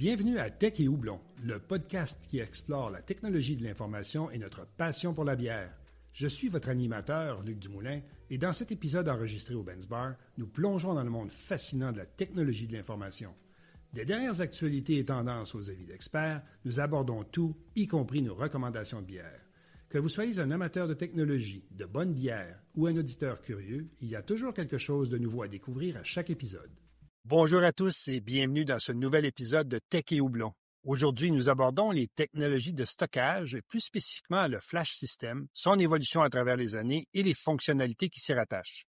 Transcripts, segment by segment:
Bienvenue à Tech et Houblon, le podcast qui explore la technologie de l'information et notre passion pour la bière. Je suis votre animateur, Luc Dumoulin, et dans cet épisode enregistré au Benz Bar, nous plongeons dans le monde fascinant de la technologie de l'information. Des dernières actualités et tendances aux avis d'experts, nous abordons tout, y compris nos recommandations de bière. Que vous soyez un amateur de technologie, de bonne bière ou un auditeur curieux, il y a toujours quelque chose de nouveau à découvrir à chaque épisode. Bonjour à tous et bienvenue dans ce nouvel épisode de Tech et Houblon. Aujourd'hui, nous abordons les technologies de stockage et plus spécifiquement le flash system, son évolution à travers les années et les fonctionnalités qui s'y rattachent.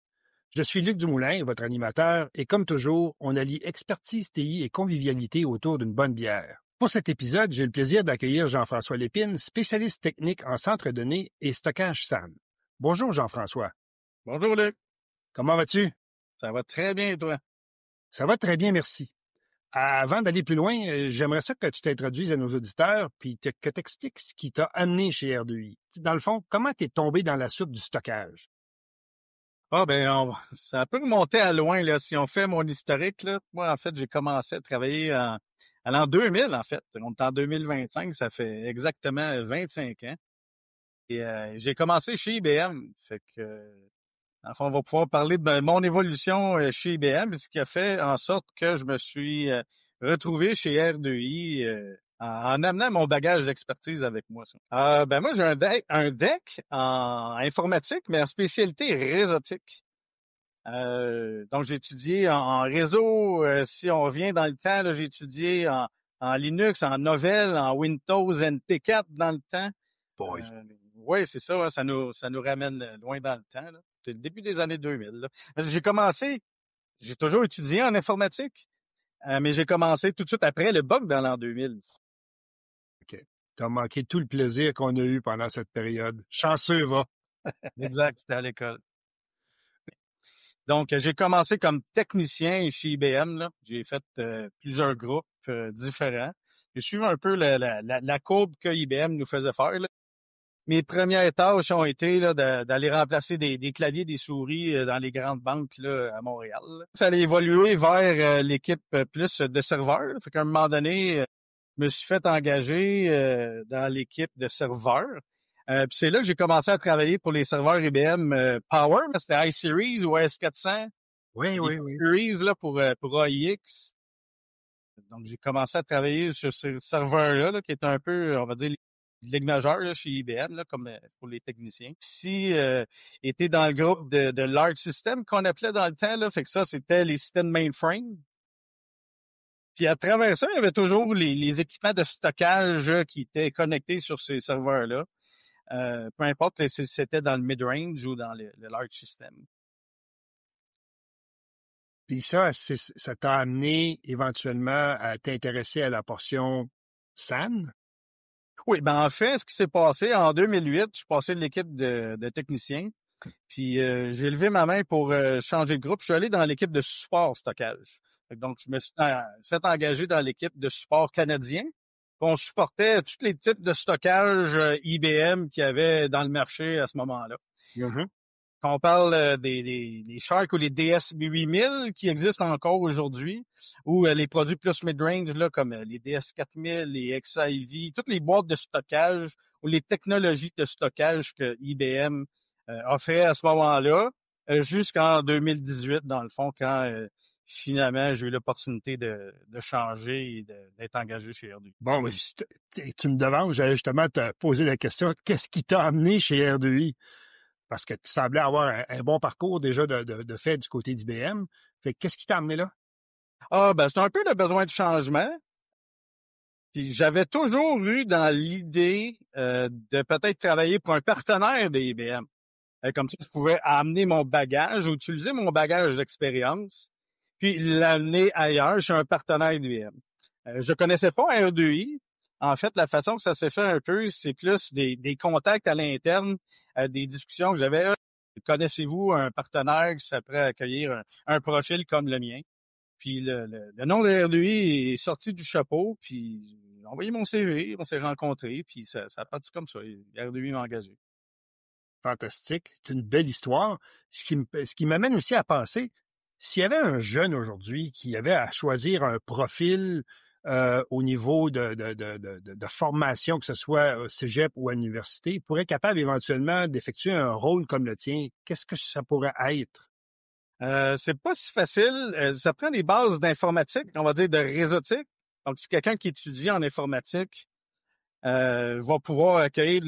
Je suis Luc Dumoulin, votre animateur, et comme toujours, on allie expertise TI et convivialité autour d'une bonne bière. Pour cet épisode, j'ai le plaisir d'accueillir Jean-François Lépine, spécialiste technique en centre de données et stockage SAN. Bonjour Jean-François. Bonjour Luc. Comment vas-tu? Ça va très bien et toi? Ça va très bien, merci. Avant d'aller plus loin, j'aimerais ça que tu t'introduises à nos auditeurs puis que tu expliques ce qui t'a amené chez R2I. Dans le fond, comment tu es tombé dans la soupe du stockage? Ça peut remonter à loin, là. Si on fait mon historique, là, moi, en fait, j'ai commencé à travailler à l'an 2000, en fait. On est en 2025, ça fait exactement 25 ans. Et j'ai commencé chez IBM. Fait que, enfin, on va pouvoir parler de mon évolution chez IBM, ce qui a fait en sorte que je me suis retrouvé chez R2I en amenant mon bagage d'expertise avec moi. Moi, j'ai un deck en informatique, mais en spécialité réseautique. Donc, j'ai étudié en réseau. Si on revient dans le temps, là, j'ai étudié en Linux, en Novell, en Windows NT4 dans le temps. Oui, c'est ça, hein, ça nous ramène loin dans le temps. Là. C'est le début des années 2000. Là. J'ai toujours étudié en informatique, mais j'ai commencé tout de suite après le bug dans l'an 2000. OK. T'as manqué tout le plaisir qu'on a eu pendant cette période. Chanceux, va. Exact, j'étais à l'école. Donc, j'ai commencé comme technicien chez IBM. Là. J'ai fait plusieurs groupes différents. J'ai suivi un peu la courbe que IBM nous faisait faire. Là. Mes premières tâches ont été là, d'aller remplacer des claviers, des souris dans les grandes banques là, à Montréal. Là. Ça allait évoluer vers l'équipe plus de serveurs. Fait qu'à un moment donné, je me suis fait engager dans l'équipe de serveurs. Puis c'est là que j'ai commencé à travailler pour les serveurs IBM Power, mais c'était iSeries ou S400. Oui. Series là, pour AIX. Donc, j'ai commencé à travailler sur ces serveurs-là, là, qui est un peu, on va dire, ligue majeure là, chez IBM, là, comme pour les techniciens. Puis, était dans le groupe de Large System qu'on appelait dans le temps. Là, fait que ça, c'était les systèmes mainframe. Puis à travers ça, il y avait toujours les équipements de stockage qui étaient connectés sur ces serveurs-là. Peu importe si c'était dans le mid-range ou dans le large system. Puis ça t'a amené éventuellement à t'intéresser à la portion SAN? Oui, en fait, ce qui s'est passé en 2008, je suis passé de l'équipe de techniciens. Puis j'ai levé ma main pour changer de groupe. Je suis allé dans l'équipe de support stockage. Donc, je me suis fait engager dans l'équipe de support canadien. On supportait tous les types de stockage IBM qu'il y avait dans le marché à ce moment-là. Mm-hmm. Quand on parle des Shark ou les DS8000 qui existent encore aujourd'hui, ou les produits plus mid-range là, comme les DS4000, les XIV, toutes les boîtes de stockage ou les technologies de stockage que IBM offrait à ce moment-là, jusqu'en 2018, dans le fond, quand finalement, j'ai eu l'opportunité de changer et d'être engagé chez R2I. Bon, mais tu me demandes, j'allais justement te poser la question, qu'est-ce qui t'a amené chez R2I? Parce que tu semblais avoir un bon parcours déjà de fait du côté d'IBM. Fait qu'est-ce qui t'a amené là? C'est un peu le besoin de changement. Puis j'avais toujours eu dans l'idée de peut-être travailler pour un partenaire de IBM. Comme ça, je pouvais amener mon bagage, utiliser mon bagage d'expérience, puis l'amener ailleurs chez un partenaire d'IBM. Je connaissais pas R2I. En fait, la façon que ça s'est fait un peu, c'est plus des contacts à l'interne, des discussions que j'avais. Connaissez-vous un partenaire qui s'apprête à accueillir un profil comme le mien? Puis le nom de R2I est sorti du chapeau, puis j'ai envoyé mon CV, on s'est rencontrés, puis ça a parti comme ça. R2I m'a engagé. Fantastique. C'est une belle histoire. Ce qui m'amène aussi à penser, s'il y avait un jeune aujourd'hui qui avait à choisir un profil au niveau de formation, que ce soit au cégep ou à l'université, pour être capable éventuellement d'effectuer un rôle comme le tien? Qu'est-ce que ça pourrait être? C'est pas si facile. Ça prend des bases d'informatique, on va dire de réseautique. Donc, si quelqu'un qui étudie en informatique va pouvoir accueillir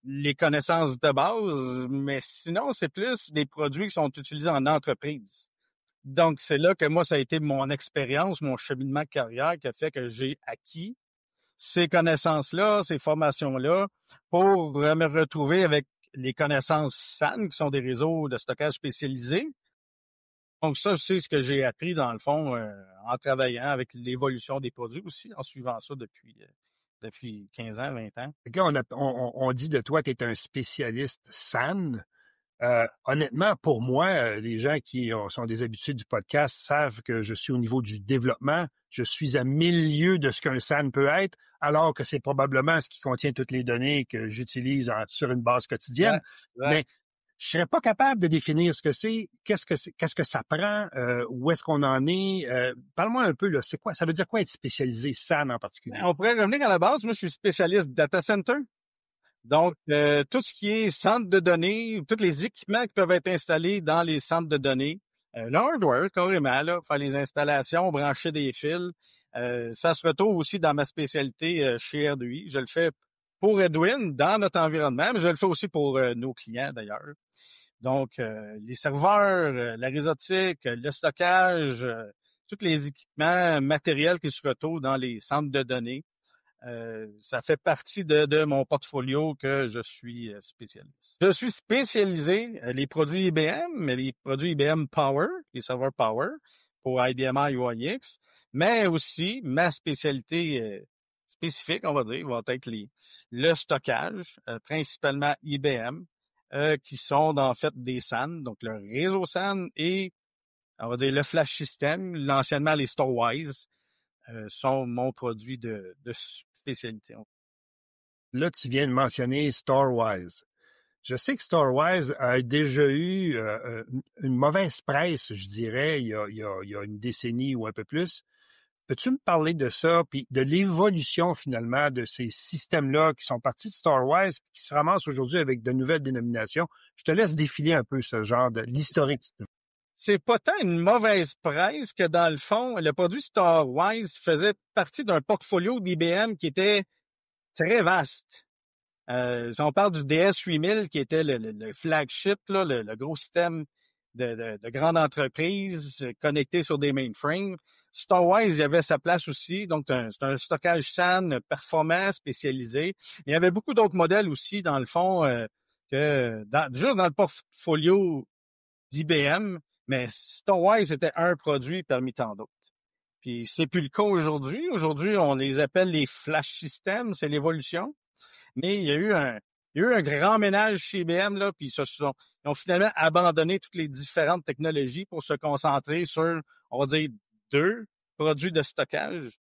les connaissances de base, mais sinon, c'est plus des produits qui sont utilisés en entreprise. Donc, c'est là que moi, ça a été mon expérience, mon cheminement de carrière qui a fait que j'ai acquis ces connaissances-là, ces formations-là, pour me retrouver avec les connaissances SAN, qui sont des réseaux de stockage spécialisés. Donc, ça, c'est ce que j'ai appris, dans le fond, en travaillant avec l'évolution des produits aussi, en suivant ça depuis 15 ans, 20 ans. Là, on dit de toi, tu es un spécialiste SAN. Honnêtement, pour moi, les gens qui sont des habitués du podcast savent que je suis au niveau du développement. Je suis à 1000 lieues de ce qu'un SAN peut être, alors que c'est probablement ce qui contient toutes les données que j'utilise sur une base quotidienne. Ouais. Mais je serais pas capable de définir ce que c'est, qu'est-ce que ça prend, où est-ce qu'on en est. Parle-moi un peu, là, c'est quoi, ça veut dire quoi être spécialisé SAN en particulier? On pourrait revenir à la base. Moi, je suis spécialiste data center. Donc, tout ce qui est centre de données, tous les équipements qui peuvent être installés dans les centres de données, le hardware, carrément, là, faire les installations, brancher des fils, ça se retrouve aussi dans ma spécialité chez RDI. Je le fais pour Edwin, dans notre environnement, mais je le fais aussi pour nos clients, d'ailleurs. Donc, les serveurs, la réseautique, le stockage, tous les équipements matériels qui se retrouvent dans les centres de données. Ça fait partie de mon portfolio que je suis spécialiste. Je suis spécialisé les produits IBM, mais les produits IBM Power, les serveurs Power pour IBM I UIX, mais aussi ma spécialité spécifique, on va dire, va être le stockage, principalement IBM, qui sont en fait des SAN, donc le réseau SAN et on va dire le flash system, l'anciennement les Storwize. Sont mon produit de spécialité. Là, tu viens de mentionner Storwize. Je sais que Storwize a déjà eu une mauvaise presse, je dirais, il y a une décennie ou un peu plus. Peux-tu me parler de ça, puis de l'évolution finalement de ces systèmes-là qui sont partis de Storwize, qui se ramassent aujourd'hui avec de nouvelles dénominations? Je te laisse défiler un peu ce genre de l'historique. C'est pas tant une mauvaise presse que, dans le fond, le produit Storwize faisait partie d'un portfolio d'IBM qui était très vaste. Si on parle du DS8000, qui était le flagship, là, le gros système de grande entreprise connecté sur des mainframes, Storwize, il y avait sa place aussi. Donc, c'est un stockage SAN performant, spécialisé. Il y avait beaucoup d'autres modèles aussi, dans le fond, juste dans le portfolio d'IBM. Mais Storwize était un produit parmi tant d'autres. Puis c'est plus le cas aujourd'hui. Aujourd'hui, on les appelle les flash systems, c'est l'évolution. Mais il y a eu un grand ménage chez IBM, là, puis ils ont finalement abandonné toutes les différentes technologies pour se concentrer sur, on va dire, 2 produits de stockage.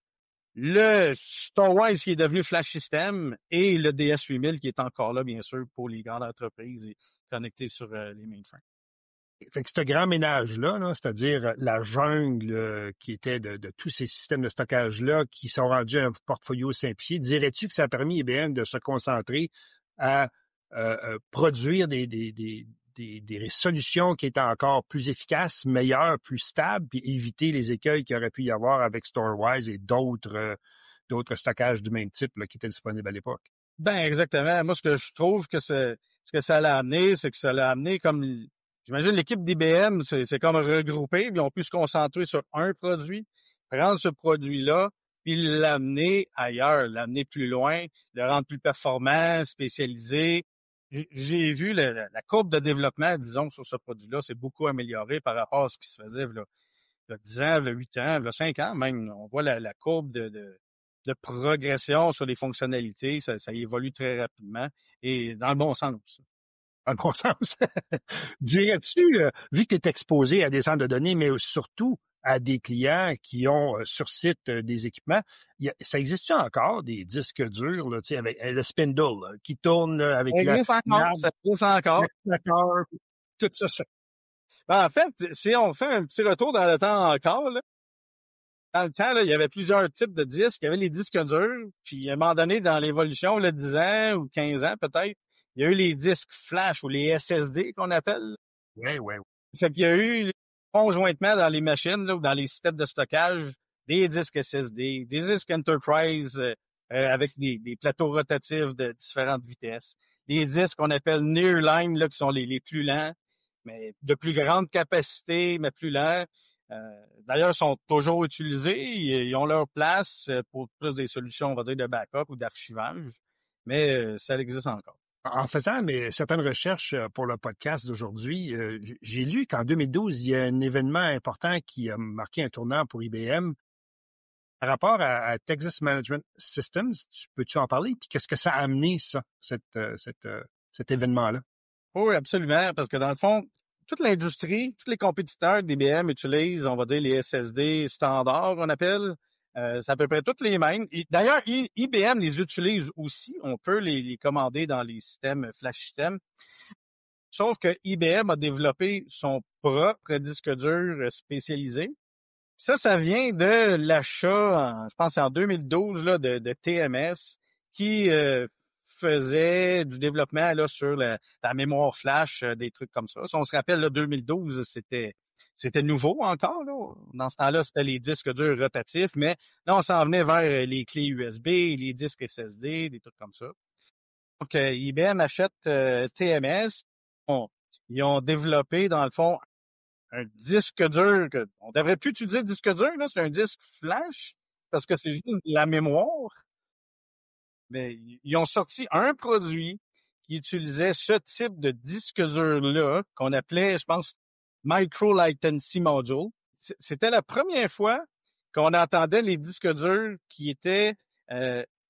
Le Storwize qui est devenu flash system et le DS8000 qui est encore là, bien sûr, pour les grandes entreprises et connecté sur les mainframes. Fait que ce grand ménage-là, c'est-à-dire la jungle qui était de tous ces systèmes de stockage-là qui sont rendus à un portfolio simplifié, dirais-tu que ça a permis à IBM de se concentrer à produire des solutions qui étaient encore plus efficaces, meilleures, plus stables, puis éviter les écueils qu'il aurait pu y avoir avec Storwize et d'autres stockages du même type là, qui étaient disponibles à l'époque? Ben exactement. Moi, ce que je trouve que ce que ça l'a amené, c'est que ça l'a amené comme... J'imagine l'équipe d'IBM, c'est comme regroupé, puis ils ont pu se concentrer sur un produit, prendre ce produit-là, puis l'amener ailleurs, l'amener plus loin, le rendre plus performant, spécialisé. J'ai vu la courbe de développement, disons, sur ce produit-là, c'est beaucoup amélioré par rapport à ce qui se faisait il y a 10 ans, il y a 8 ans, il y a 5 ans même. On voit la courbe de progression sur les fonctionnalités, ça évolue très rapidement et dans le bon sens. Dans le bon sens. Dirais-tu, vu que tu es exposé à des centres de données, mais surtout à des clients qui ont sur site des équipements, ça existe-tu encore des disques durs là, avec le spindle là, qui tourne là, avec ça existe encore. Tout ça. Ben, en fait, si on fait un petit retour dans le temps encore, là, dans le temps, là, il y avait plusieurs types de disques. Il y avait les disques durs, puis à un moment donné, dans l'évolution, là, 10 ans ou 15 ans peut-être, il y a eu les disques flash ou les SSD qu'on appelle. Oui, oui. Fait qu'il y a eu conjointement dans les machines là, ou dans les systèmes de stockage des disques SSD, des disques Enterprise avec des plateaux rotatifs de différentes vitesses, des disques qu'on appelle Nearline là, qui sont les plus lents, mais de plus grande capacité, mais plus lents. D'ailleurs, ils sont toujours utilisés. Ils ont leur place pour plus des solutions, on va dire, de backup ou d'archivage, mais ça existe encore. En faisant certaines recherches pour le podcast d'aujourd'hui, j'ai lu qu'en 2012, il y a un événement important qui a marqué un tournant pour IBM par rapport à Texas Management Systems. Peux-tu en parler? Puis qu'est-ce que ça a amené, ça, cet événement-là? Oui, absolument, parce que dans le fond, toute l'industrie, tous les compétiteurs d'IBM utilisent, on va dire, les SSD standards, on appelle. C'est à peu près toutes les mêmes. D'ailleurs, IBM les utilise aussi. On peut les commander dans les systèmes flash system. Sauf que IBM a développé son propre disque dur spécialisé. Ça vient de l'achat, je pense en 2012, là, de TMS, qui faisait du développement là sur la mémoire flash, des trucs comme ça. Si on se rappelle, là, 2012, c'était nouveau encore. Là. Dans ce temps-là, c'était les disques durs rotatifs, mais là, on s'en venait vers les clés USB, les disques SSD, des trucs comme ça. Donc, IBM achète TMS. Ils ont développé, dans le fond, un disque dur. On devrait plus utiliser disque dur, là, c'est un disque flash, parce que c'est juste la mémoire. Mais ils ont sorti un produit qui utilisait ce type de disque dur-là, qu'on appelait, je pense, Micro Latency Module. C'était la première fois qu'on entendait les disques durs qui étaient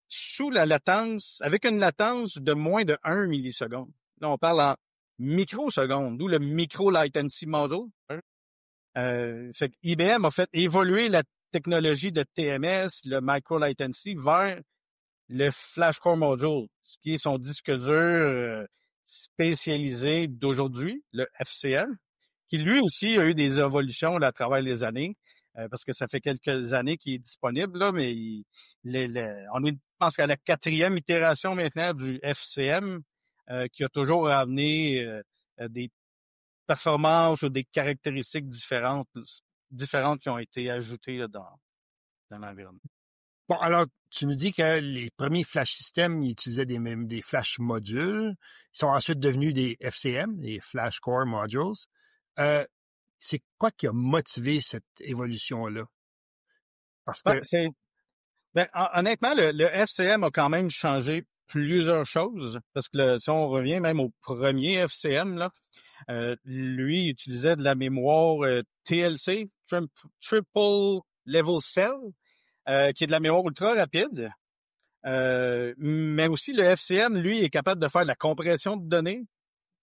sous la latence, avec une latence de moins de 1 milliseconde. Là, on parle en microsecondes, d'où le Micro Latency Module. Fait que IBM a fait évoluer la technologie de TMS, le Micro Latency, vers le Flash Core Module, ce qui est son disque dur spécialisé d'aujourd'hui, le FCM, qui lui aussi a eu des évolutions là, à travers les années, parce que ça fait quelques années qu'il est disponible, là, mais on est, je pense qu'à la 4e itération maintenant du FCM, qui a toujours amené des performances ou des caractéristiques différentes qui ont été ajoutées là, dans l'environnement. Bon, alors, tu me dis que les premiers flash systems, ils utilisaient des flash modules. Ils sont ensuite devenus des FCM, des Flash Core Modules. C'est quoi qui a motivé cette évolution-là? Parce que... Honnêtement, le FCM a quand même changé plusieurs choses. Parce que si on revient même au premier FCM, là, lui, il utilisait de la mémoire TLC, Triple Level Cell, qui est de la mémoire ultra rapide. Mais aussi, le FCM, lui, est capable de faire de la compression de données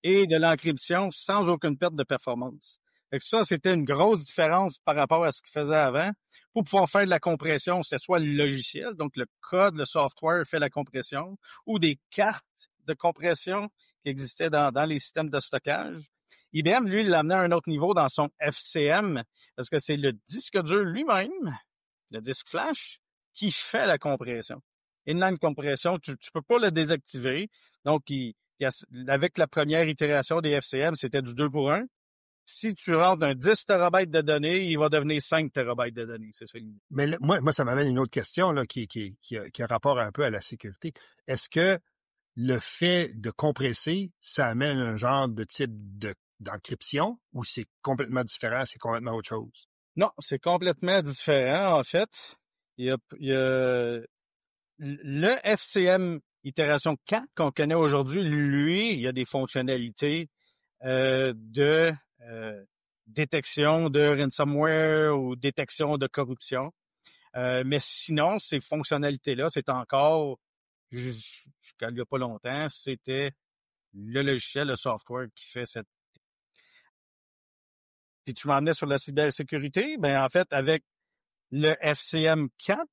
et de l'encryption sans aucune perte de performance. Fait que ça, c'était une grosse différence par rapport à ce qu'il faisait avant. Pour pouvoir faire de la compression, c'était soit le logiciel, donc le code, le software fait la compression, ou des cartes de compression qui existaient dans les systèmes de stockage. IBM, lui, il l'a amené à un autre niveau dans son FCM, parce que c'est le disque dur lui-même, le disque flash, qui fait la compression. Inline compression, tu peux pas le désactiver. Donc, avec la première itération des FCM, c'était du 2 pour 1. Si tu rentres un 10 TB de données, il va devenir 5 TB de données. C'est ça. Mais là, moi, ça m'amène une autre question là, qui a rapport un peu à la sécurité. Est-ce que le fait de compresser, ça amène un genre de type d'encryption ou c'est complètement différent, c'est complètement autre chose? Non, c'est complètement différent, en fait. Il y a le FCM itération 4 qu'on connaît aujourd'hui, lui, il y a des fonctionnalités de détection de ransomware ou détection de corruption. Mais sinon, ces fonctionnalités-là, c'est encore, jusqu'à il n'y a pas longtemps, c'était le logiciel, le software qui fait cette... Puis tu m'emmenais sur la cybersécurité, ben en fait, avec le FCM 4,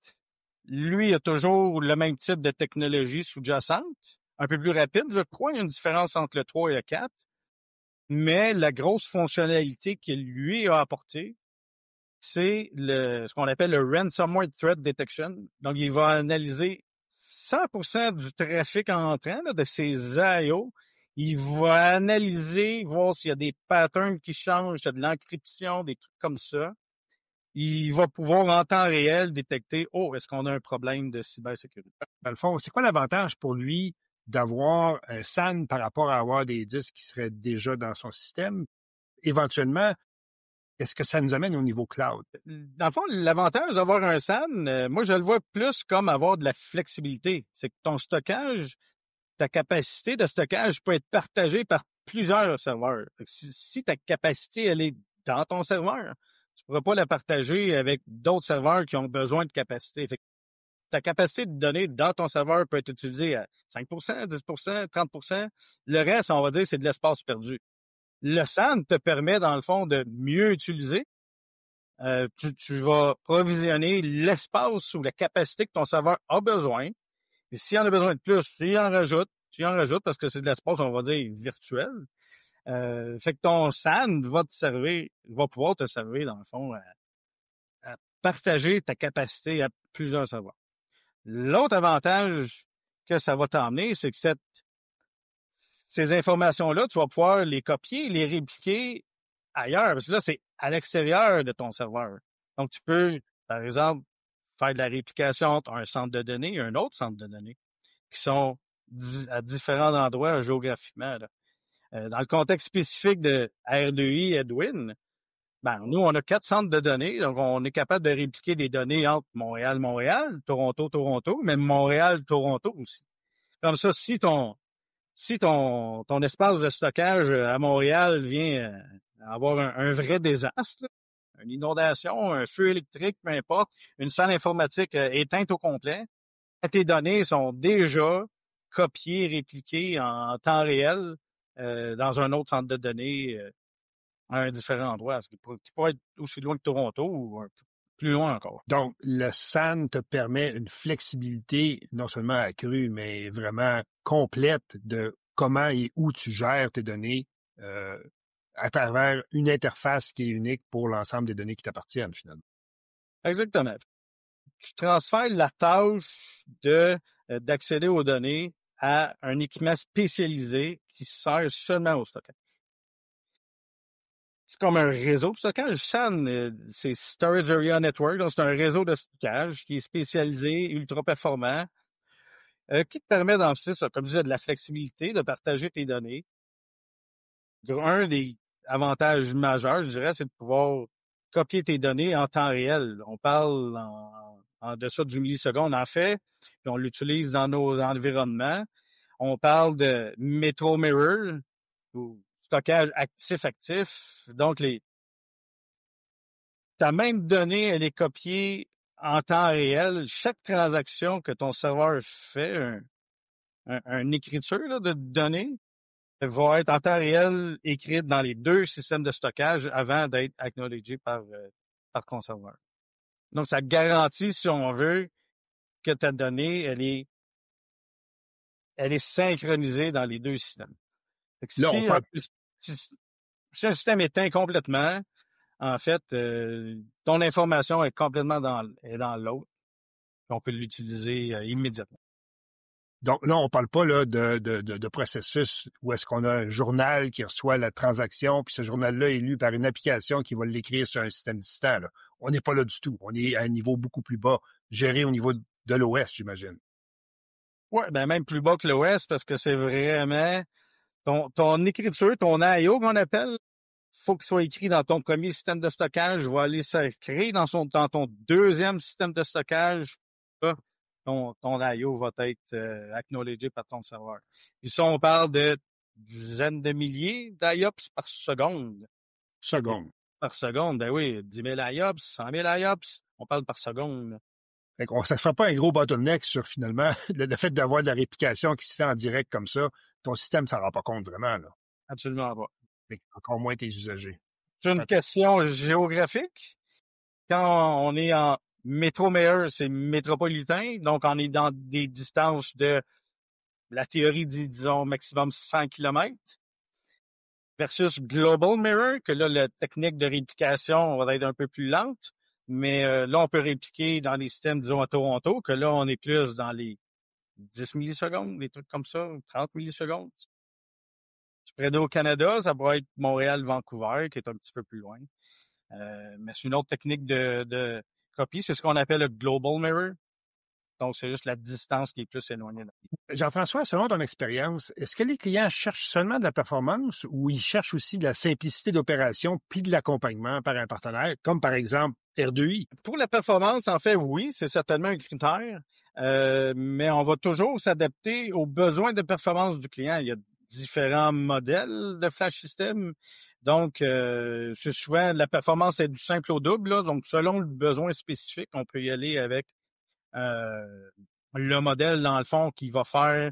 lui, il a toujours le même type de technologie sous-jacente, un peu plus rapide, je crois. Il y a une différence entre le 3 et le 4. Mais la grosse fonctionnalité qu'il lui a apportée, c'est ce qu'on appelle le Ransomware Threat Detection. Donc, il va analyser 100% du trafic entrant là, de ces IO. Il va analyser, voir s'il y a des patterns qui changent, s'il y a de l'encryption, des trucs comme ça. Il va pouvoir en temps réel détecter, est-ce qu'on a un problème de cybersécurité? Dans le fond, c'est quoi l'avantage pour lui d'avoir un SAN par rapport à avoir des disques qui seraient déjà dans son système? Éventuellement, est-ce que ça nous amène au niveau cloud? Dans le fond, l'avantage d'avoir un SAN, moi, je le vois plus comme avoir de la flexibilité. C'est que ton stockage, ta capacité de stockage peut être partagée par plusieurs serveurs. Si ta capacité, elle est dans ton serveur, tu pourras pas la partager avec d'autres serveurs qui ont besoin de capacité. Fait que ta capacité de données dans ton serveur peut être utilisée à 5%, 10%, 30%. Le reste, on va dire, c'est de l'espace perdu. Le SAN te permet, dans le fond, de mieux utiliser. Tu vas provisionner l'espace ou la capacité que ton serveur a besoin. Et s'il y en a besoin de plus, tu en rajoutes parce que c'est de l'espace, on va dire, virtuel. Fait que ton SAN va pouvoir te servir, dans le fond, à partager ta capacité à plusieurs serveurs. L'autre avantage que ça va t'emmener, c'est que ces informations-là, tu vas pouvoir les copier, les répliquer ailleurs, parce que là, c'est à l'extérieur de ton serveur. Donc, tu peux, par exemple, faire de la réplication entre un centre de données et un autre centre de données qui sont à différents endroits géographiquement. Là. Dans le contexte spécifique de R2I Edwin, nous, on a 4 centres de données, donc on est capable de répliquer des données entre Montréal, Toronto, même Montréal, aussi. Comme ça, si ton espace de stockage à Montréal vient avoir un vrai désastre, là, une inondation, un feu électrique, peu importe, une salle informatique éteinte au complet, tes données sont déjà copiées, répliquées en temps réel dans un autre centre de données à un différent endroit, qui pourrait être aussi loin que Toronto ou un peu plus loin encore. Donc, le SAN te permet une flexibilité non seulement accrue, mais vraiment complète de comment et où tu gères tes données à travers une interface qui est unique pour l'ensemble des données qui t'appartiennent, finalement. Exactement. Tu transfères la tâche d'accéder aux données à un équipement spécialisé qui sert seulement au stockage. C'est comme un réseau de stockage. SAN, c'est Storage Area Network, donc c'est un réseau de stockage qui est spécialisé, ultra performant, qui te permet d'enlever ça, comme je disais, de la flexibilité, de partager tes données. Un des avantages majeurs, je dirais, c'est de pouvoir copier tes données en temps réel. On parle en deçà du milliseconde, en fait, puis on l'utilise dans nos environnements. On parle de Metro Mirror, ou stockage actif. Donc, ta même donnée, elle est copiée en temps réel. Chaque transaction que ton serveur fait, une écriture là, de données, va être en temps réel écrite dans les 2 systèmes de stockage avant d'être acknowledgée par ton serveur. Donc, ça garantit, si on veut, que ta donnée, elle est synchronisée dans les 2 systèmes. Là, Si un système est éteint complètement, en fait, ton information est complètement dans l'autre. On peut l'utiliser immédiatement. Donc là, on parle pas là de processus où est-ce qu'on a un journal qui reçoit la transaction, puis ce journal-là est lu par une application qui va l'écrire sur un système distant. Là. On n'est pas là du tout. On est à un niveau beaucoup plus bas, géré au niveau de l'OS, j'imagine. Oui, même plus bas que l'OS, parce que c'est vraiment ton écriture, ton IO qu'on appelle, faut qu'il soit écrit dans ton premier système de stockage, va aller s'écrire dans ton deuxième système de stockage. Là, ton IO va être acknowledgé par ton serveur. Puis ça, on parle de dizaines de milliers d'IOPS par seconde. Par seconde, oui, 10 000 IOPS, 100 000 IOPS, on parle par seconde. Fait qu'on ça ne fait pas un gros bottleneck sur, finalement, le fait d'avoir de la réplication qui se fait en direct comme ça. Ton système ne s'en rend pas compte vraiment, là. Absolument pas. Fait encore moins tes usagers. C'est une question géographique. Quand on est en métro-meilleur, c'est métropolitain. Donc, on est dans des distances de la théorie dit, disons, maximum 100 km. versus Global Mirror, que là, la technique de réplication va être un peu plus lente, mais là, on peut répliquer dans les systèmes, disons, à Toronto, que là, on est plus dans les 10 millisecondes, des trucs comme ça, 30 millisecondes. Près au Canada, ça pourrait être Montréal-Vancouver, qui est un petit peu plus loin. Mais c'est une autre technique de copie, c'est ce qu'on appelle le Global Mirror. Donc, c'est juste la distance qui est plus éloignée. Jean-François, selon ton expérience, est-ce que les clients cherchent seulement de la performance ou ils cherchent aussi de la simplicité d'opération puis de l'accompagnement par un partenaire, comme par exemple R2I? Pour la performance, en fait, oui, c'est certainement un critère, mais on va toujours s'adapter aux besoins de performance du client. Il y a différents modèles de flash system. Donc, c'est souvent la performance est du simple au double. Là. Donc, selon le besoin spécifique, on peut y aller avec le modèle, dans le fond, qui va faire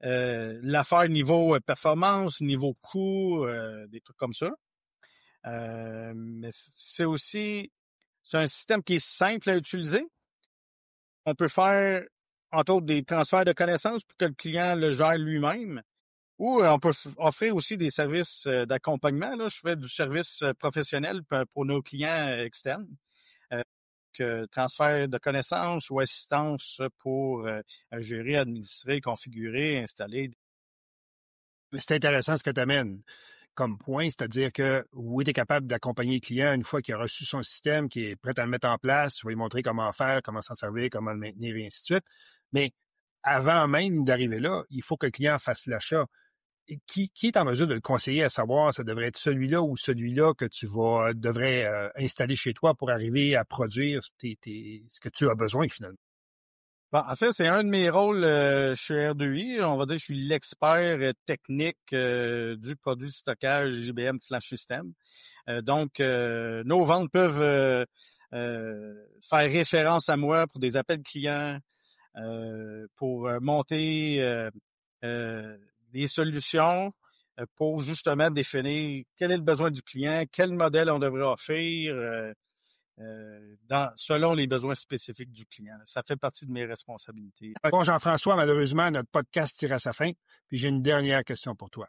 l'affaire niveau performance, niveau coût, des trucs comme ça. Mais c'est un système qui est simple à utiliser. On peut faire, entre autres, des transferts de connaissances pour que le client le gère lui-même. Ou on peut offrir aussi des services d'accompagnement. Là, je fais du service professionnel pour nos clients externes. Transfert de connaissances ou assistance pour gérer, administrer, configurer, installer. C'est intéressant ce que tu amènes comme point, c'est-à-dire que oui, tu es capable d'accompagner le client une fois qu'il a reçu son système, qui est prêt à le mettre en place, tu vas lui montrer comment faire, comment s'en servir, comment le maintenir et ainsi de suite. Mais avant même d'arriver là, il faut que le client fasse l'achat. Et qui est en mesure de le conseiller à savoir ça devrait être celui-là ou celui-là que tu devrais installer chez toi pour arriver à produire ce que tu as besoin finalement? Bon, en fait, c'est un de mes rôles chez R2I. On va dire que je suis l'expert technique du produit de stockage JBM Flash System. Donc, nos ventes peuvent faire référence à moi pour des appels clients, pour monter des solutions pour justement définir quel est le besoin du client, quel modèle on devrait offrir selon les besoins spécifiques du client. Ça fait partie de mes responsabilités. Bon, Jean-François, malheureusement, notre podcast tire à sa fin. Puis j'ai une dernière question pour toi.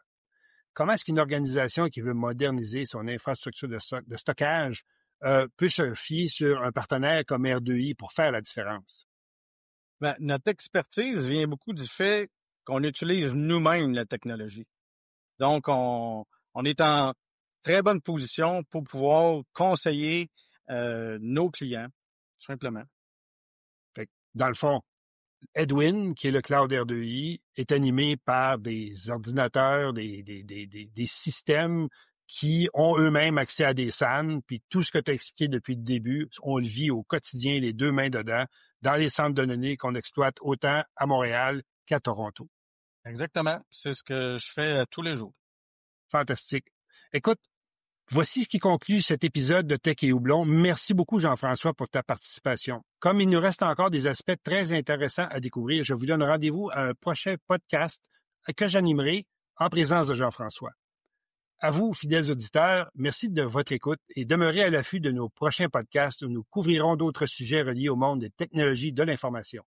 Comment est-ce qu'une organisation qui veut moderniser son infrastructure de stockage peut se fier sur un partenaire comme R2I pour faire la différence? Ben, notre expertise vient beaucoup du fait qu'on utilise nous-mêmes la technologie. Donc, on est en très bonne position pour pouvoir conseiller nos clients, tout simplement. Fait que, dans le fond, Edwin, qui est le cloud R2I, est animé par des ordinateurs, des systèmes qui ont eux-mêmes accès à des SAN, puis tout ce que tu as expliqué depuis le début, on le vit au quotidien, les deux mains dedans, dans les centres de données qu'on exploite autant à Montréal qu'à Toronto. Exactement. C'est ce que je fais tous les jours. Fantastique. Écoute, voici ce qui conclut cet épisode de Tech et Houblon. Merci beaucoup, Jean-François, pour ta participation. Comme il nous reste encore des aspects très intéressants à découvrir, je vous donne rendez-vous à un prochain podcast que j'animerai en présence de Jean-François. À vous, fidèles auditeurs, merci de votre écoute et demeurez à l'affût de nos prochains podcasts où nous couvrirons d'autres sujets reliés au monde des technologies de l'information.